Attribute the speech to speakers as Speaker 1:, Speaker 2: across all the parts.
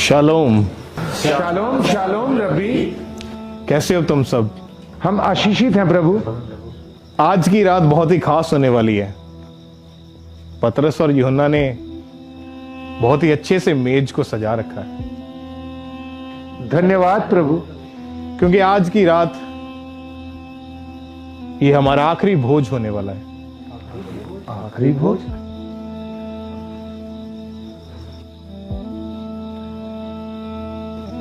Speaker 1: Shalom.
Speaker 2: Shalom shalom रब्बी।
Speaker 1: कैसे हो तुम सब?
Speaker 2: हम आशीषित हैं प्रभु।
Speaker 1: आज की रात बहुत ही खास होने वाली है। पतरस और यूहन्ना ने बहुत ही अच्छे से मेज को सजा रखा है,
Speaker 2: धन्यवाद प्रभु।
Speaker 1: क्योंकि आज की रात ये हमारा आखिरी भोज होने वाला है।
Speaker 2: आखिरी भोज?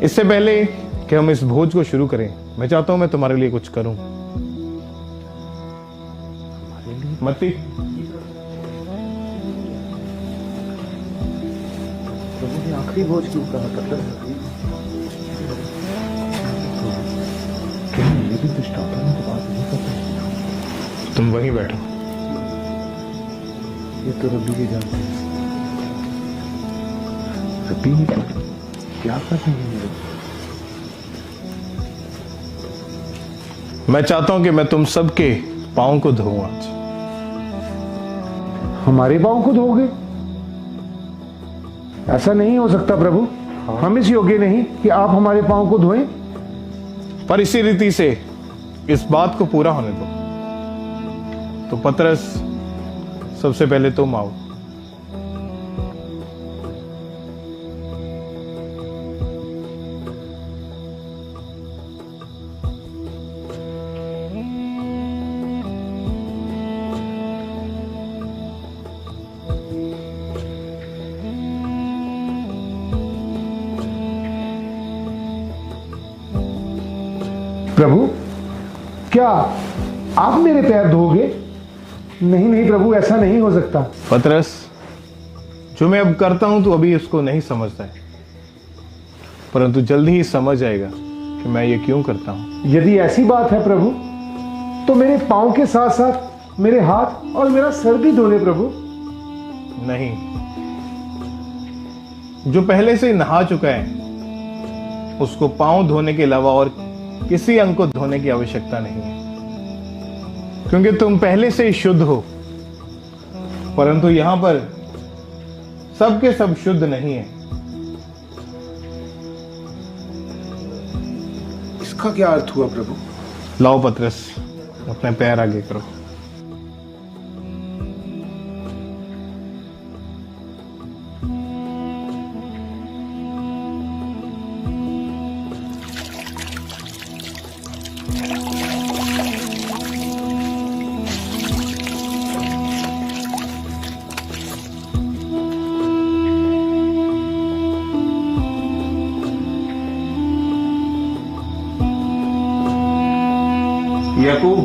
Speaker 1: इससे पहले कि हम इस भोज को शुरू करें, मैं चाहता हूं मैं तुम्हारे लिए कुछ करूं। मत्ती,
Speaker 3: प्रभु ने आखिरी भोज क्यों कहा? ये भी दृष्टांतों में तो बात नहीं करता।
Speaker 1: तुम वहीं बैठो।
Speaker 3: ये तो रब्बी के जानते हैं। रब्बी क्या कर रहे हैं?
Speaker 1: मैं चाहता हूं कि मैं तुम सबके पांव को धोऊं आज।
Speaker 2: हमारे पांव को धोगे? ऐसा नहीं हो सकता प्रभु। हम इस योग्य नहीं कि आप हमारे पांव को धोएं।
Speaker 1: पर इसी रीति से इस बात को पूरा होने दो। तो पतरस, सबसे पहले तुम आओ।
Speaker 2: प्रभु, क्या आप मेरे पैर धोगे? नहीं नहीं प्रभु, ऐसा नहीं हो सकता।
Speaker 1: पतरस, जो मैं अब करता हूं तो अभी उसको नहीं समझता है, परंतु जल्दी ही समझ आएगा कि मैं ये क्यों करता हूं।
Speaker 2: यदि ऐसी बात है प्रभु, तो मेरे पांव के साथ साथ मेरे हाथ और मेरा सर भी धो दे प्रभु।
Speaker 1: नहीं, जो पहले से नहा चुका है उसको पांव धोने के अलावा और किसी अंग को धोने की आवश्यकता नहीं है, क्योंकि तुम पहले से ही शुद्ध हो। परंतु यहां पर सबके सब शुद्ध नहीं है।
Speaker 2: इसका क्या अर्थ हुआ प्रभु?
Speaker 1: लाओ पतरस, अपने पैर आगे करो। याकूब,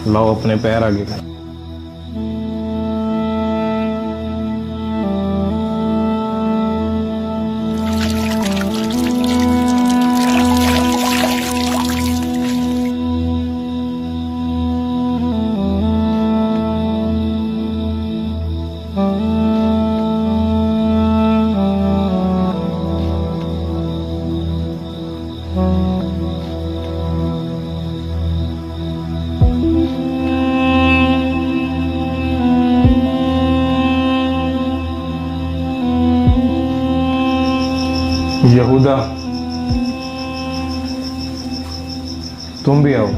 Speaker 1: लाओ अपने पैर आगे कर। यहूदा, तुम भी आओ।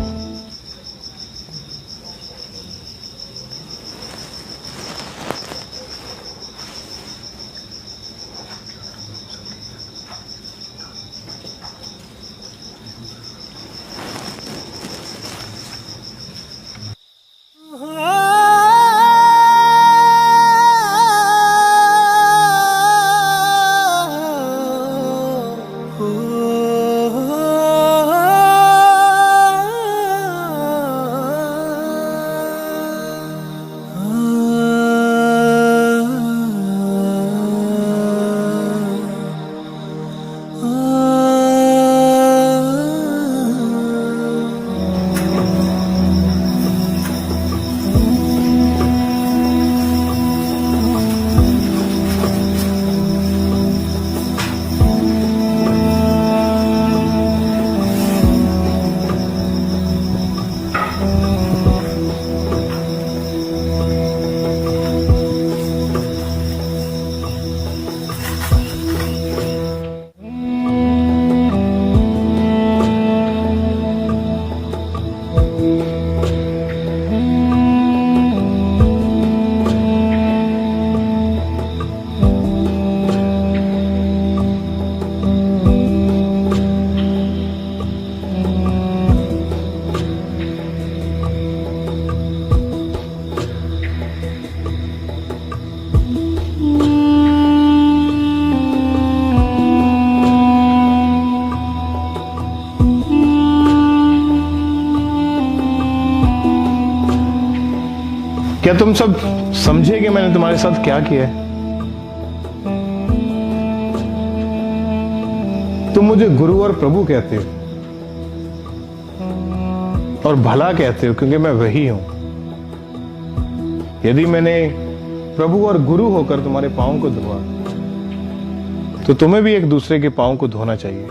Speaker 1: क्या तुम सब समझे कि मैंने तुम्हारे साथ क्या किया है? तुम मुझे गुरु और प्रभु कहते हो और भला कहते हो, क्योंकि मैं वही हूं। यदि मैंने प्रभु और गुरु होकर तुम्हारे पांव को धोआ, तो तुम्हें भी एक दूसरे के पांव को धोना चाहिए,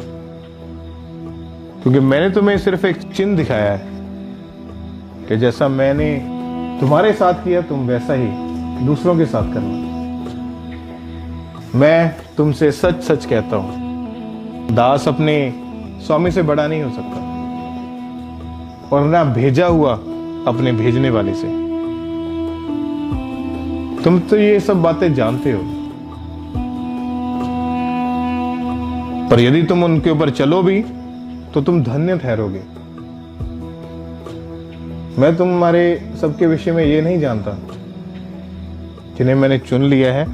Speaker 1: क्योंकि मैंने तुम्हें सिर्फ एक चिन्ह दिखाया है कि जैसा मैंने तुम्हारे साथ किया तुम वैसा ही दूसरों के साथ करना। मैं तुमसे सच सच कहता हूं, दास अपने स्वामी से बड़ा नहीं हो सकता, और ना भेजा हुआ अपने भेजने वाले से। तुम तो ये सब बातें जानते हो, पर यदि तुम उनके ऊपर चलो भी तो तुम धन्य ठहरोगे। मैं तुम्हारे सबके विषय में ये नहीं जानता, जिन्हें मैंने चुन लिया है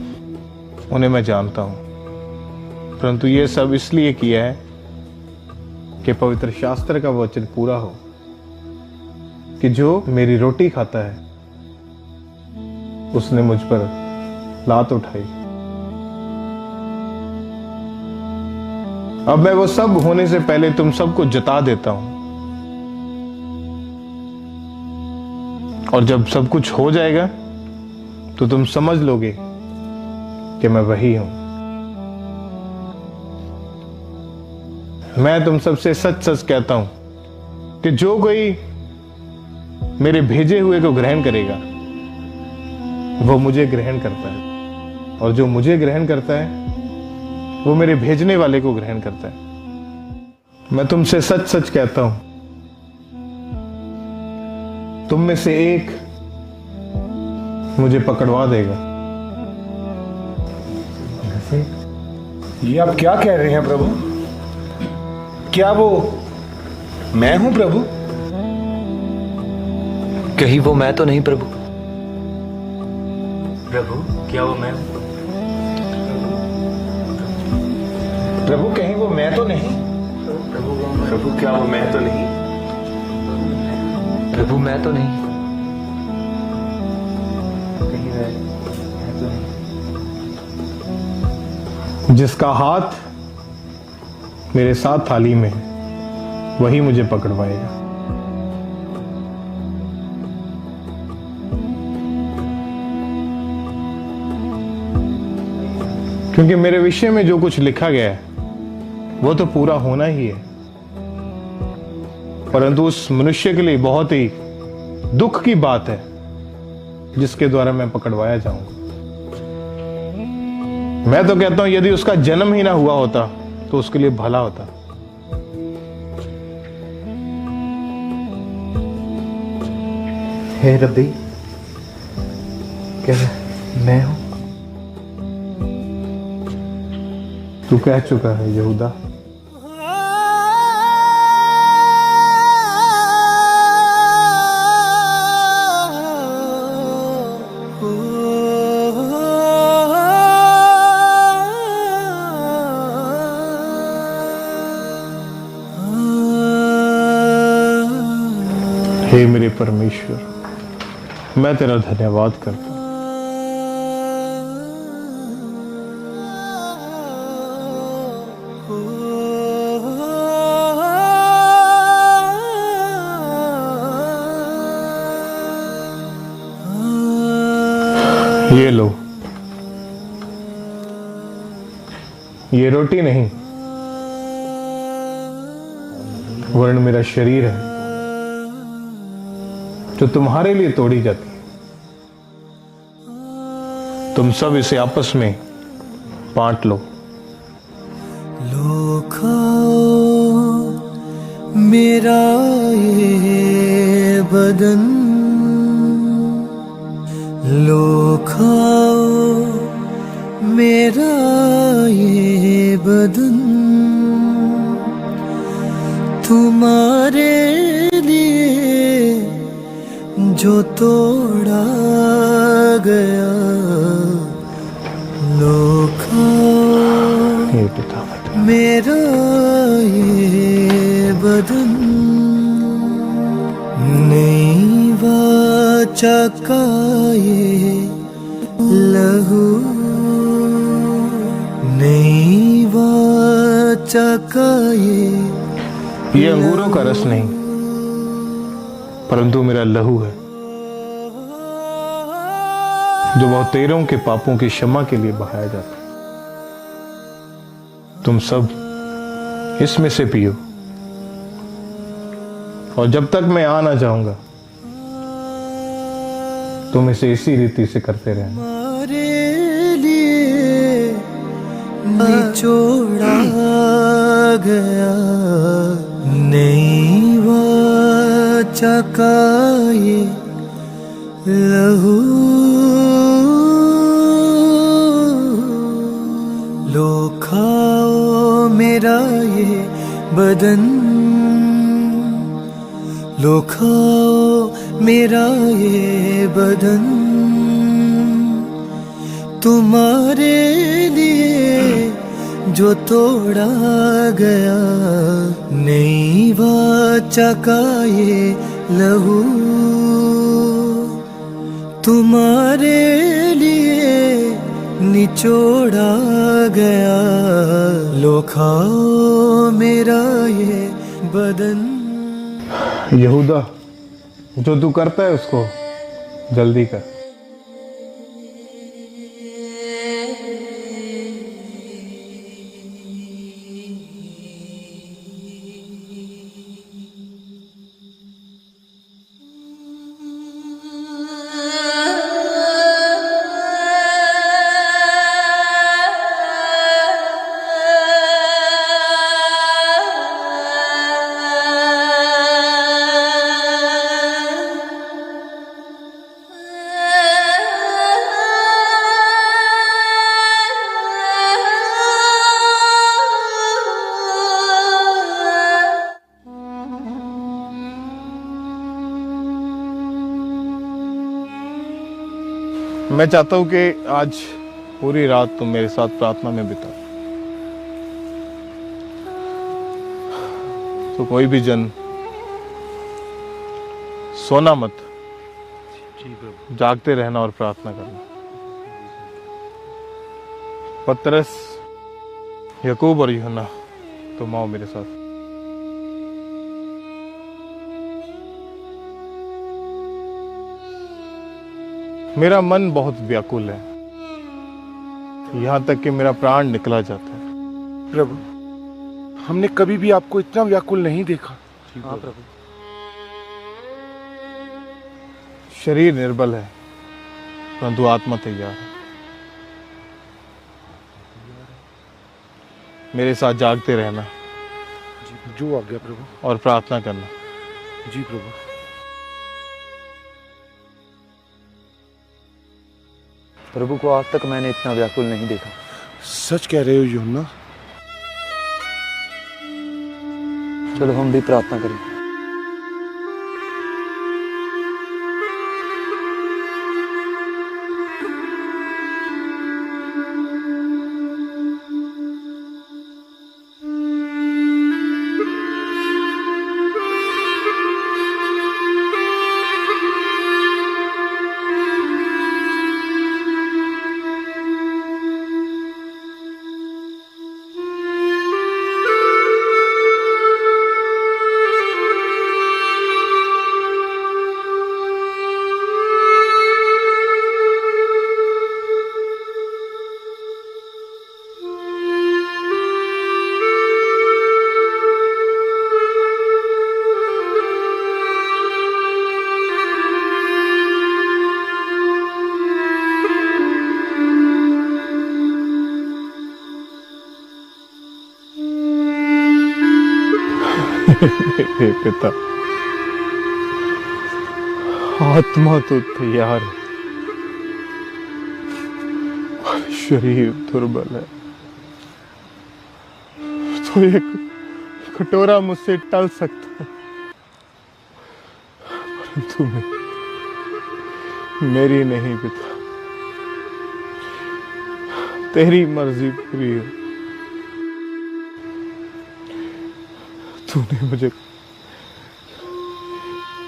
Speaker 1: उन्हें मैं जानता हूं, परंतु ये सब इसलिए किया है कि पवित्र शास्त्र का वचन पूरा हो कि जो मेरी रोटी खाता है उसने मुझ पर लात उठाई। अब मैं वो सब होने से पहले तुम सबको जता देता हूं, और जब सब कुछ हो जाएगा तो तुम समझ लोगे कि मैं वही हूं। मैं तुम सबसे सच सच कहता हूं कि जो कोई मेरे भेजे हुए को ग्रहण करेगा वो मुझे ग्रहण करता है, और जो मुझे ग्रहण करता है वो मेरे भेजने वाले को ग्रहण करता है। मैं तुमसे सच सच कहता हूं, तुम में से एक मुझे पकड़वा देगा।
Speaker 2: ये आप क्या कह रहे हैं प्रभु? क्या वो मैं हूं प्रभु?
Speaker 4: कहीं वो मैं तो नहीं प्रभु। प्रभु क्या वो मैं हूं?
Speaker 2: प्रभु कहीं वो मैं तो नहीं?
Speaker 4: प्रभु क्या वो मैं तो नहीं? प्रभु मैं तो नहीं। कहीं मैं तो नहीं।
Speaker 1: जिसका हाथ मेरे साथ थाली में है वही मुझे पकड़वाएगा। क्योंकि मेरे विषय में जो कुछ लिखा गया है वो तो पूरा होना ही है, परंतु उस मनुष्य के लिए बहुत ही दुख की बात है जिसके द्वारा मैं पकड़वाया जाऊंगा। मैं तो कहता हूं यदि उसका जन्म ही ना हुआ होता तो उसके लिए भला होता।
Speaker 3: हे रब्बी, क्या मैं हूं?
Speaker 1: तू कह चुका है यहूदा। हे मेरे परमेश्वर, मैं तेरा धन्यवाद करता हूं। ये लो, ये रोटी नहीं वर्ण मेरा शरीर है जो तुम्हारे लिए तोड़ी जाती है। तुम सब इसे आपस में बांट लो।
Speaker 5: लो खाओ मेरा ये बदन, लो खाओ मेरा ये बदन, तुम्हारे लिए जो तोड़ा गया, लो खाओ
Speaker 1: हे पिता
Speaker 5: मेरा ये बदन, नई वाचा का वाचा
Speaker 1: ये अंगूरों का रस नहीं, परंतु मेरा लहू है, जो बहुतेरों के पापों की क्षमा के लिए बहाया जाता है। तुम सब इसमें से पियो, और जब तक मैं आ ना जाऊंगा तुम इसे इसी रीति से करते रहना।
Speaker 5: हमारे लिए निचोड़ा गया नई वाचा का ये लहू, लो खाओ मेरा ये बदन, लो खाओ मेरा ये बदन, तुम्हारे लिए जो तोड़ा गया नई वाचा का ये लहू, तुम्हारे लिए निचोड़ा गया, लो खाओ मेरा ये बदन।
Speaker 1: यहूदा, जो तू करता है उसको जल्दी कर। मैं चाहता हूं कि आज पूरी रात तुम मेरे साथ प्रार्थना में बिताओ। तो कोई भी जन सोना मत, जागते रहना और प्रार्थना करना। पतरस, याकूब और यूहन्ना, तुम आओ मेरे साथ। मेरा मन बहुत व्याकुल है, यहां तक कि मेरा प्राण निकला जाता है।
Speaker 2: प्रभु, हमने कभी भी आपको इतना व्याकुल नहीं देखा।
Speaker 4: हाँ प्रभु।
Speaker 1: शरीर निर्बल है, परंतु आत्मा तैयार है। मेरे साथ जागते रहना
Speaker 2: जो आज्ञा प्रभु।
Speaker 1: और प्रार्थना करना।
Speaker 2: जी प्रभु।
Speaker 4: प्रभु को आज तक मैंने इतना व्याकुल नहीं देखा।
Speaker 2: सच कह रहे हो यूहन्ना।
Speaker 4: चलो हम भी प्रार्थना करें।
Speaker 1: हे पिता, आत्मा तो तैयार है, पर शरीर दुर्बल है। तो एक कटोरा मुझसे टल सकता है, परंतु मेरी नहीं पिता, तेरी मर्जी पूरी हो। तूने मुझे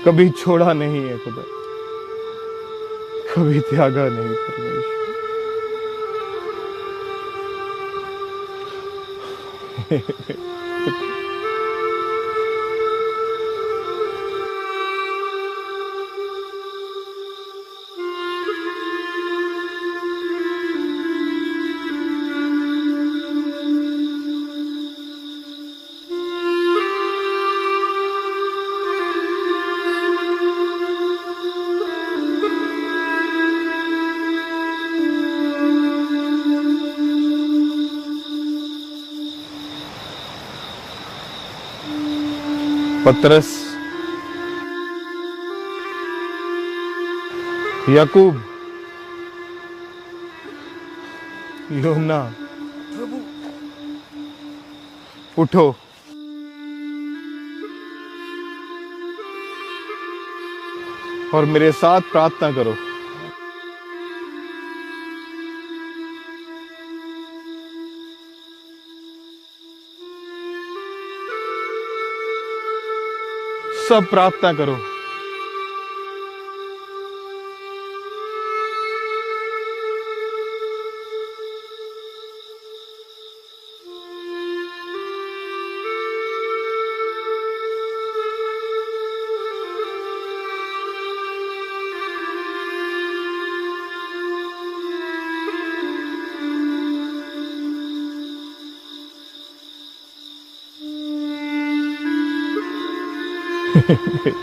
Speaker 1: कभी छोड़ा नहीं है खुदा, कभी त्यागा नहीं परमेश्वर। पतरस, याकूब, यूहन्ना, उठो। और मेरे साथ प्रार्थना करो। सब प्रार्थना करो।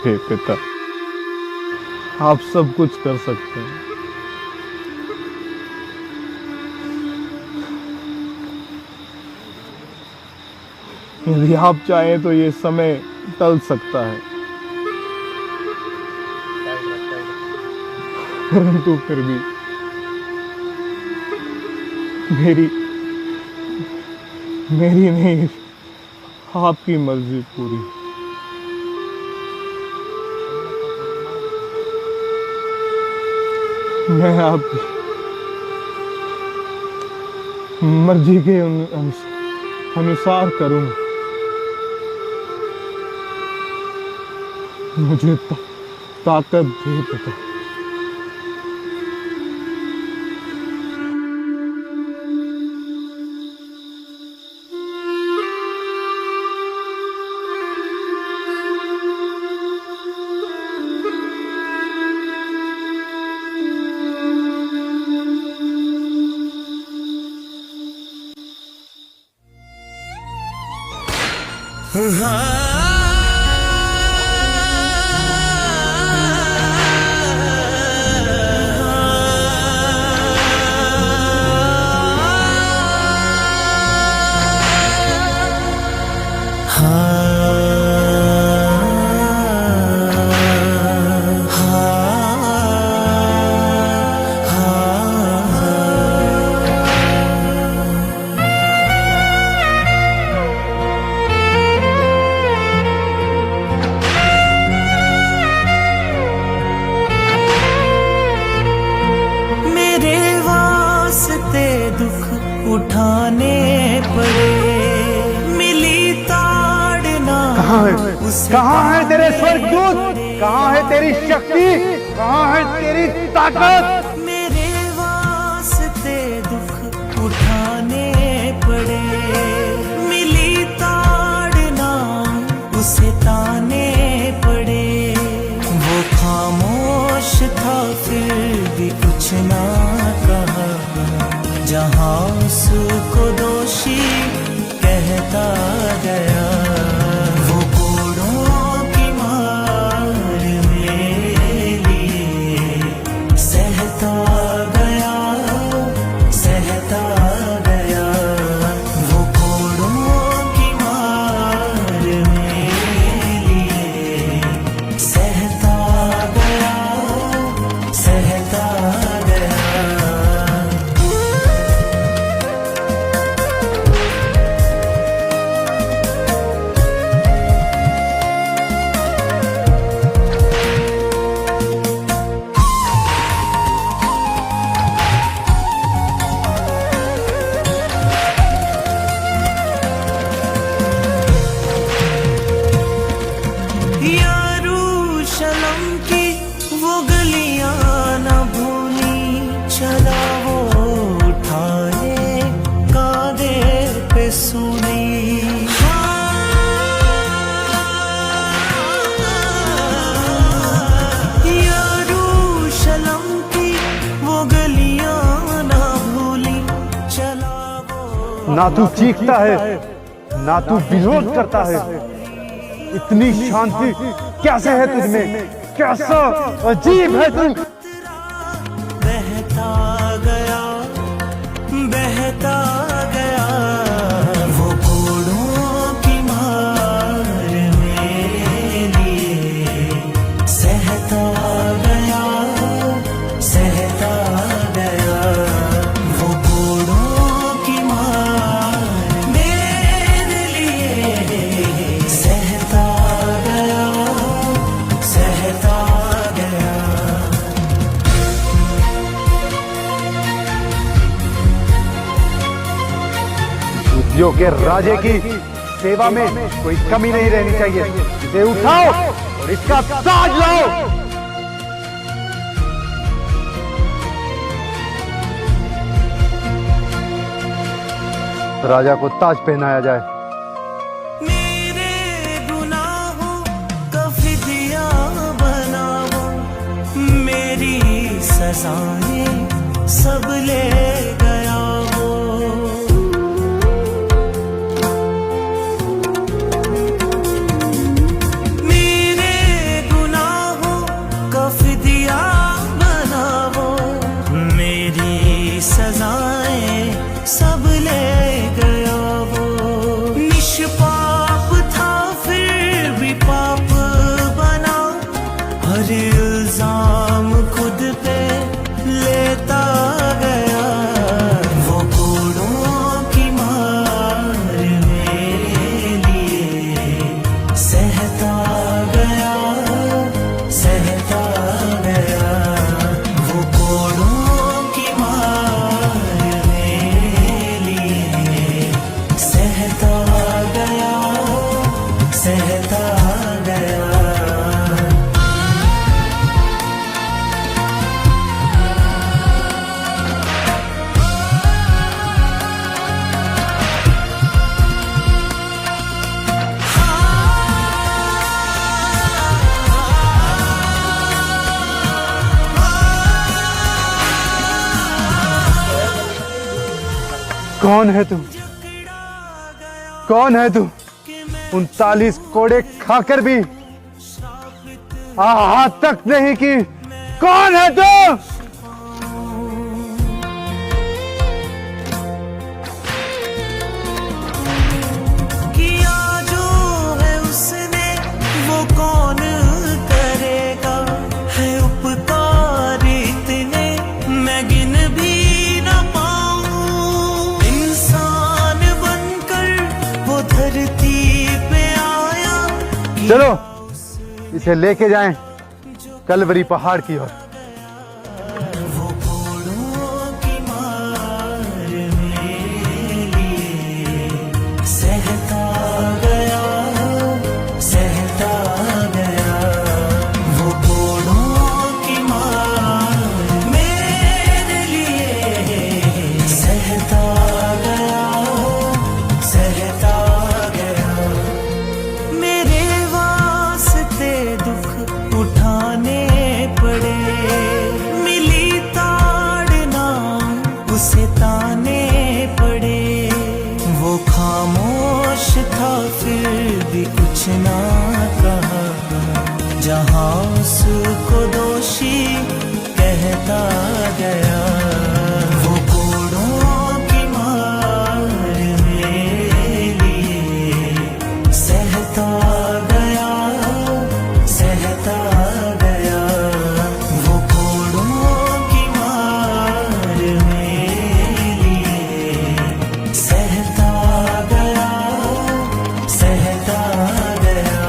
Speaker 1: हे पिता, आप सब कुछ कर सकते हैं। यदि आप चाहें तो ये समय टल सकता है, परंतु फिर भी मेरी नहीं, आपकी मर्जी पूरी। मैं आपकी मर्जी के अनुसार करूंगा। मुझे ताकत दे पिता।
Speaker 5: उठाने पड़े, मिली ताड़ना।
Speaker 2: कहाँ है तेरे स्वर्गदूत? कहाँ है तेरी शक्ति? कहाँ है तेरी ताकत?
Speaker 5: मेरे वास्ते दुख उठाने पड़े, मिली ताड़ना उसे ताने पड़े। वो खामोश था फिर भी कुछ ना कहा, जहां उसको दोषी कहता गया। वो कोड़ों की मार मेरे लिए सहता
Speaker 6: ना तू चीखता है ना तू विरोध करता है। इतनी शांति कैसे है तुझमें? कैसा अजीब है तू।
Speaker 5: बहता गया बहता गया वो घोड़ों की मार मेरे लिए सहता गया सहता गया वो घोड़ों की मार मेरे लिए सहता गया सहता गया।
Speaker 6: युद्धियों के राजे की सेवा में कोई कमी नहीं रहनी चाहिए। इसे उठाओ और इसका ताज लाओ। राजा को ताज पहनाया जाए।
Speaker 5: मेरे गुनाहों का फिदिया बनाओ मेरी सजाएं सब ले गया वो। मेरे गुनाहों का फिदिया बनाओ मेरी सजाएं सब ले गया वो। निष्पाप था फिर भी पाप बना हर इल्जाम खुद पे लेता गया वो घोड़ों की मार मेरे लिए सहता गया सहता गया वो घोड़ों की मार मेरे लिए सहता गया सहता गया।
Speaker 6: कौन है तू? कौन है तू? 39 कोड़े खाकर भी हाथ तक नहीं की। कौन है तू?
Speaker 5: किया जो है उसने वो कौन करेगा है उपकार इतने मैं गिन भी न पाऊं। इंसान बनकर वो धरती पे आया
Speaker 6: चलो इसे लेके जाएं कलवरी पहाड़ की ओर।
Speaker 5: वो घोड़ों की मार मेरे लिए सहता गया सहता गया वो घोड़ों की मार मेरे लिए सहता गया सहता गया। मेरे वास्ते दुख उठाने पड़े मिली ताड़ना उसे ताने पड़े। वो खामोश था फिर भी कुछ ना कहा जहां उसको दोषी कहता गया वो घोड़ों की मार मेरे लिए सहता गया सहता गया वो घोड़ों की मार मेरे लिए सहता गया सहता गया।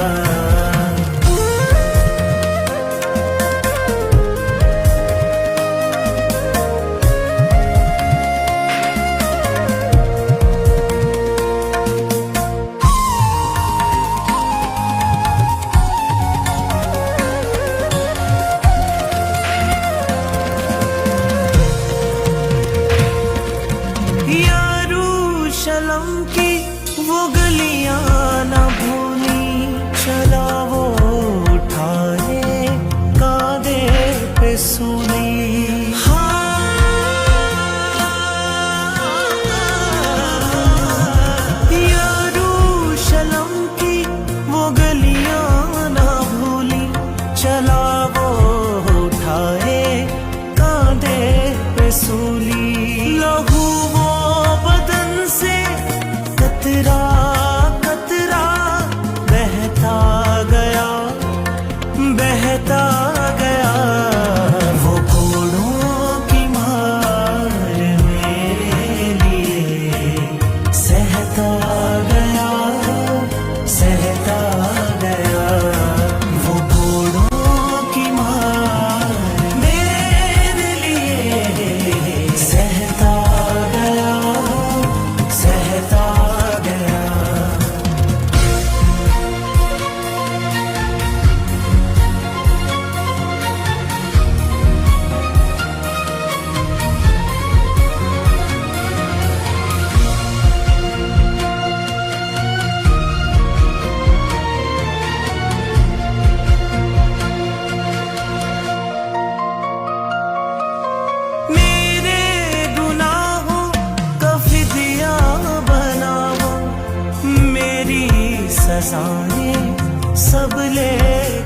Speaker 5: सजाएं सब ले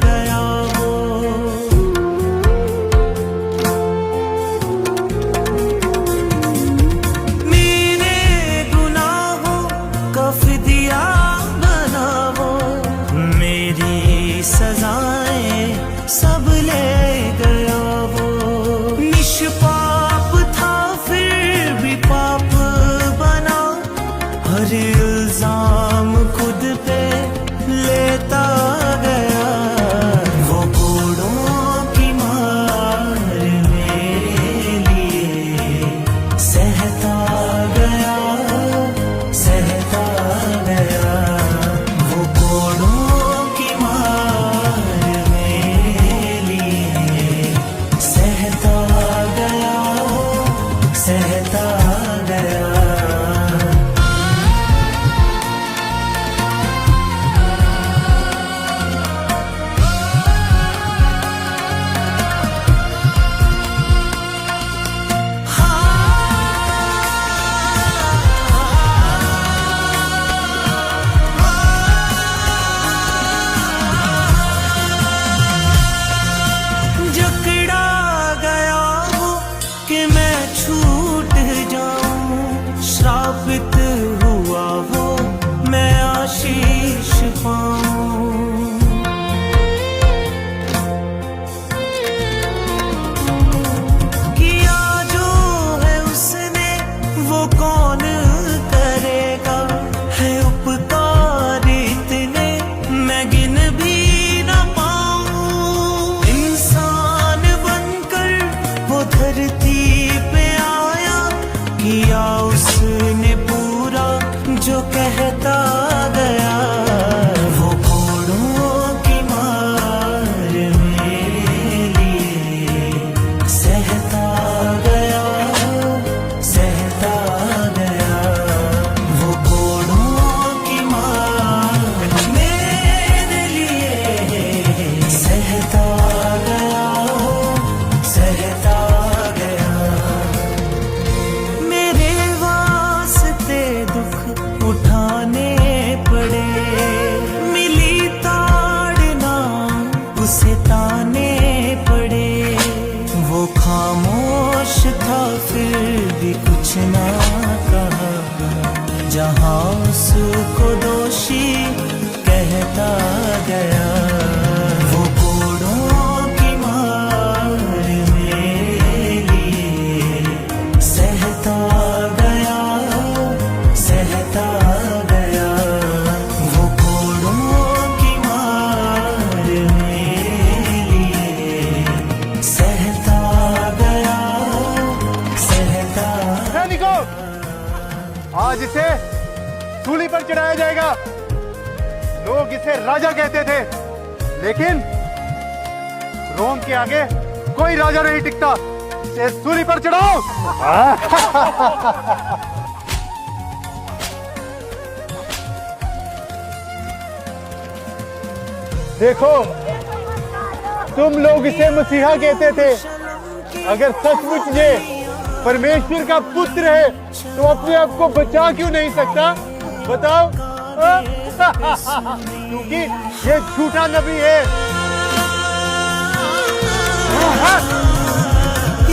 Speaker 5: गया वो। मेरे गुनाहों का फिदिया बना वो, मेरी सजाएं सब ले गया वो। निष्पाप था फिर भी पाप बना, हर इल्जाम खुद पे लेता गया। वो कोड़ों की मार मेरे लिए सहता गया, सहता गया। वो कोड़ों की मार मेरे लिए सहता गया, सहता गया। जकड़ा गया हूँ कि मैं छूट जाऊं, श्रापित हुआ हो मैं आशीष पाऊं। किया जो है उसने वो कौन करेगा, है उपकार इतने मैं गिन भी न पाऊं। इंसान बनकर वो धरती पे आया, किया उसने पूरा जो कहता गया। वो कोड़ों की मार मेरे लिए सहता गया, सहता गया। वो कोड़ों की मार मेरे लिए सहता गया, सहता गया। मेरे वास्ते दुख उठाने पड़े, मिली ताड़ना उसे ताने पड़े। वो खामोश था फिर भी कुछ ना कहा, जहां उसको दोषी कहता गया। वो कोड़ों की मार मेरे लिए सहता गया, सहता गया। वो कोड़ों की मार मेरे लिए सहता गया, सहता।
Speaker 6: सैनिकों, आज इसे सूली पर चढ़ाया जाएगा। लोग इसे राजा कहते थे, लेकिन रोम के आगे कोई राजा नहीं टिकता। इसे सूली पर चढ़ाओ। देखो, तुम लोग इसे मसीहा कहते थे। अगर सचमुच ये परमेश्वर का पुत्र है तो अपने आप को बचा क्यों नहीं सकता? बताओ। क्योंकि ये झूठा नबी है।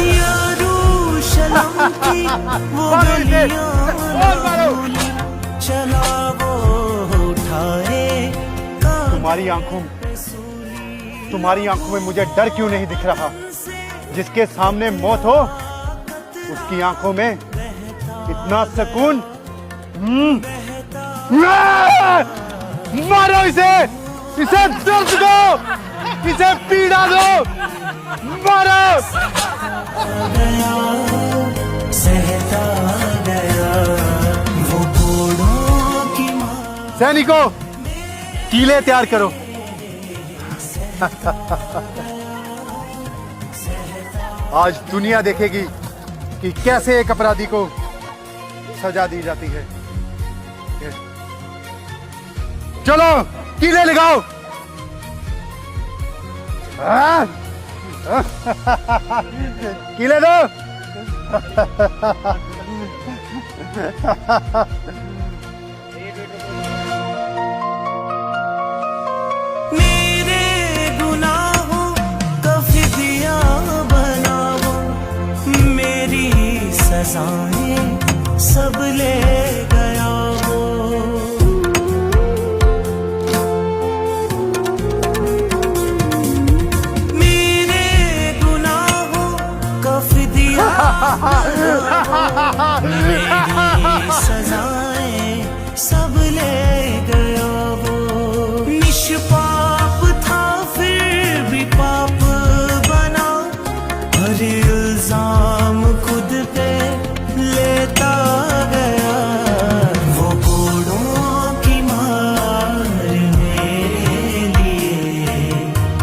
Speaker 5: यरूशलेम की वो
Speaker 6: मारो इसे,
Speaker 5: गलियां
Speaker 6: और मारो।
Speaker 5: चला वो उठाए
Speaker 6: तुम्हारी आंखों में मुझे डर क्यों नहीं दिख रहा? जिसके सामने मौत हो उसकी आंखों में इतना सुकून। मारो इसे, इसे दर्द दो, इसे पीड़ा दो, मारो।
Speaker 5: सहता गया वो कोड़ों की मार।
Speaker 6: सैनिकों, कीले तैयार करो। आज दुनिया देखेगी कि कैसे एक अपराधी को सजा दी जाती है। चलो कीले लगाओ। कीले दो।
Speaker 5: सजाएं सब ले गया वो। मेरे गुनाहों का फिदिया मेरी सजाएं सब ले गया वो। निष्पाप था फिर भी पाप बना, हर इल्जाम खुद पे लेता गया। वो घोड़ों की मार मेरे लिए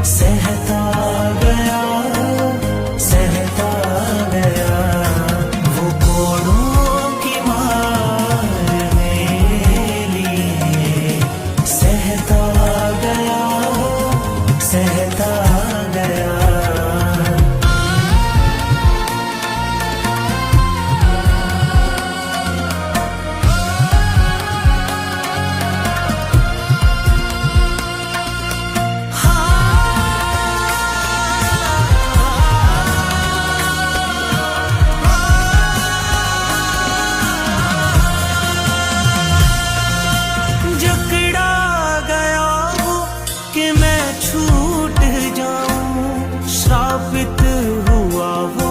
Speaker 5: सहता गया, सहता गया। वो घोड़ों की मार मेरे लिए सहता गया, सहता गया। जकड़ा गया वो कि मैं छूट जाऊं, श्रापित हुआ वो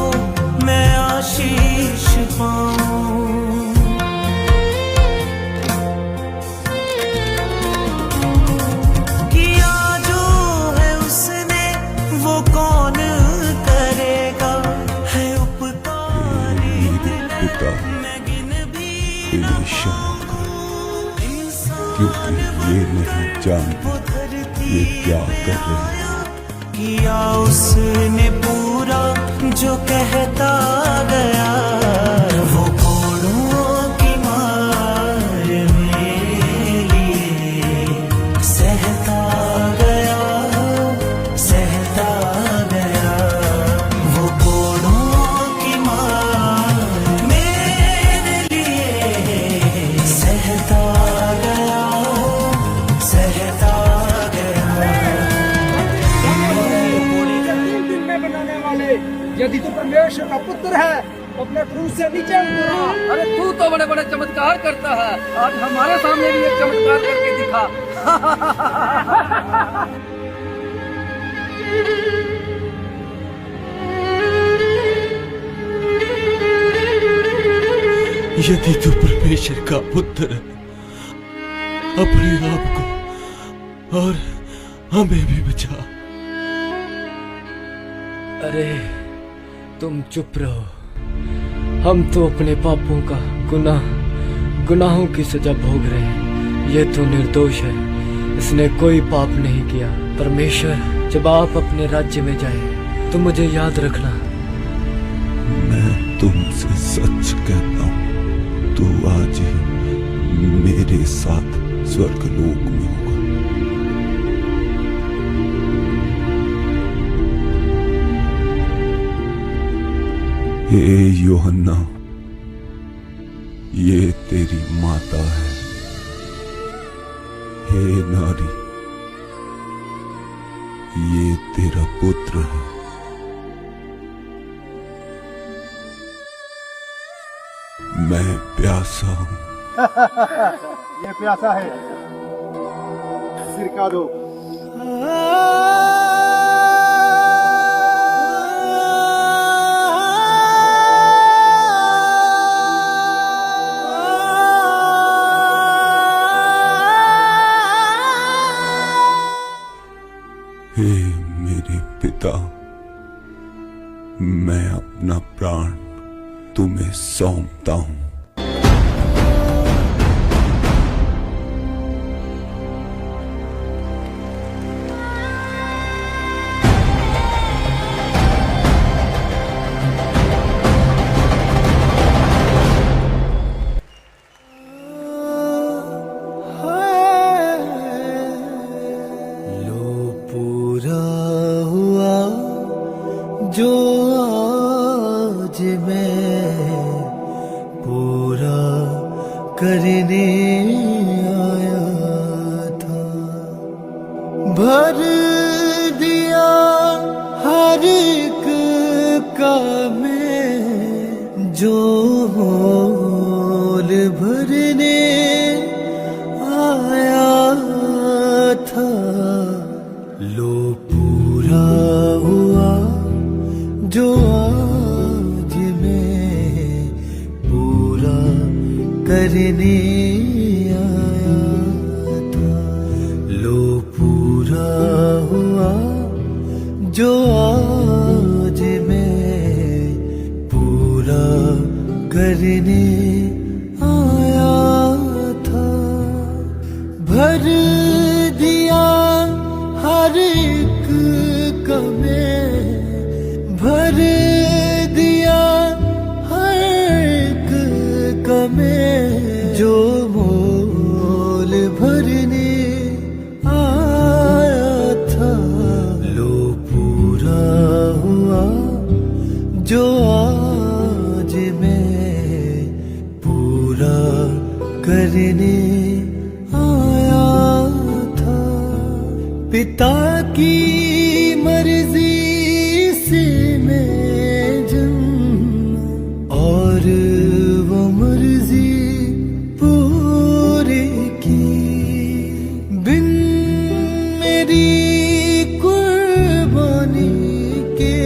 Speaker 5: मैं आशीष पाऊं। किया जो है उसने वो कौन करेगा, है उपकारी दिल मैं गिन भी ना
Speaker 7: क्योंकि ये नहीं जानते ये क्या कर रहे हैं।
Speaker 5: किया उसने पूरा जो कहता गया। वो घोड़ों की मार मेरे लिए सहता गया, सहता गया। वो घोड़ों की मार मेरे लिए सहता गया, सहता गया।
Speaker 8: बनाने वाले, यदि तू परमेश्वर का पुत्र है तो अपने क्रूस से नीचे उतरा।
Speaker 9: अरे तू तो बड़े बड़े चमत्कार करता है, आज हमारे सामने भी एक चमत्कार करके दिखा।
Speaker 5: यदि तू परमेश्वर का पुत्र है, अपने आप को और हमें भी बचा।
Speaker 9: अरे तुम चुप रहो, हम तो अपने पापों का गुनाहों की सजा भोग रहे हैं। ये तो निर्दोष है, इसने कोई पाप नहीं किया। परमेश्वर जब आप अपने राज्य में जाए तो मुझे याद रखना।
Speaker 7: मैं तुमसे सच कहता हूँ, तू आज ही मेरे साथ स्वर्गलोक में होगा। हे यूहन्ना, ये तेरी माता है। हे नारी, ये तेरा पुत्र है। मैं प्यासा हूं।
Speaker 6: ये प्यासा है, सिरका दो।
Speaker 7: हे मेरे पिता, मैं अपना प्राण तुम्हें सौंपता हूं।
Speaker 5: जो आज मैं पूरा करने आया था, भर दिया हर एक का मैं जो मोल भरने आया था, लो पूरा हुआ जो आज मैं पूरा करने आया था, लो पूरा हुआ जो आज मैं पूरा करने आया था। भर दिया हर एक का मैं, भर दिया हर एक का मैं, जो मोल भरने आया था, लो पूरा हुआ जो आज मैं पूरा करने आया था। पिता की मर्जी से मैं जन्मा और वो मर्जी पूरी की, बिन मेरी कुर्बानी के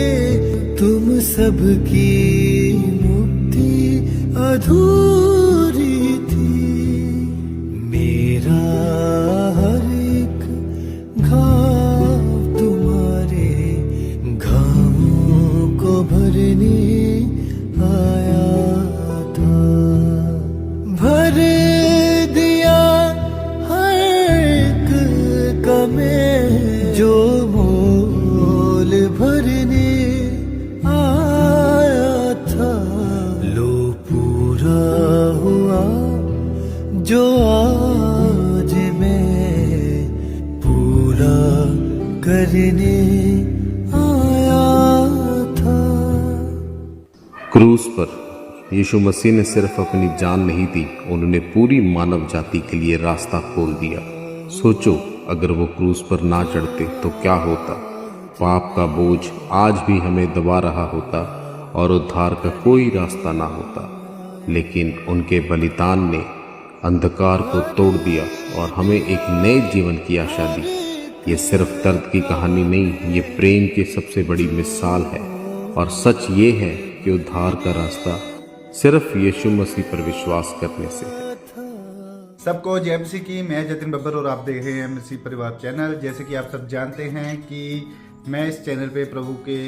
Speaker 5: तुम सबकी मुक्ति अधूरी थी। मेरा हर एक घाव तुम्हारे घावों को भरने आया था, भर दिया हर एक का मैं, जो मोल भरने आया था, लो पूरा हुआ जो आज मैं पूरा करने आया था।
Speaker 10: क्रूस पर यीशु मसीह ने सिर्फ अपनी जान नहीं दी, उन्होंने पूरी मानव जाति के लिए रास्ता खोल दिया। सोचो, अगर वो क्रूस पर ना चढ़ते तो क्या होता? पाप का बोझ आज भी हमें दबा रहा होता और उद्धार का कोई रास्ता ना होता। लेकिन उनके बलिदान ने अंधकार को तोड़ दिया और हमें एक नए जीवन की आशा दी। ये सिर्फ दर्द की कहानी नहीं, ये प्रेम की सबसे बड़ी मिसाल है। और सच ये है कि उद्धार का रास्ता सिर्फ यीशु मसीह पर विश्वास करने से है।
Speaker 6: सबको जय मसीह की। मैं जतिन बब्बर और आप देख रहे हैं मसीह परिवार चैनल। जैसे कि आप सब जानते हैं कि मैं इस चैनल पे प्रभु के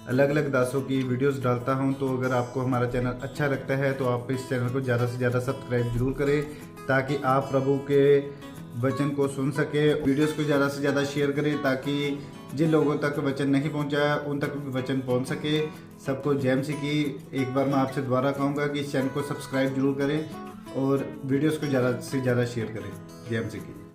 Speaker 6: अलग अलग दासों की वीडियोस डालता हूं, तो अगर आपको हमारा चैनल अच्छा लगता है तो आप इस चैनल को ज़्यादा से ज़्यादा सब्सक्राइब जरूर करें, ताकि आप प्रभु के वचन को सुन सके। वीडियोस को ज़्यादा से ज़्यादा शेयर करें, ताकि जिन लोगों तक वचन नहीं पहुंचा उन तक भी वचन पहुंच सके। सबको जय मसीह की। एक बार मैं आपसे दोबारा कहूँगा कि इस चैनल को सब्सक्राइब जरूर करें और वीडियोस को ज़्यादा से ज़्यादा शेयर करें। जय मसीह की।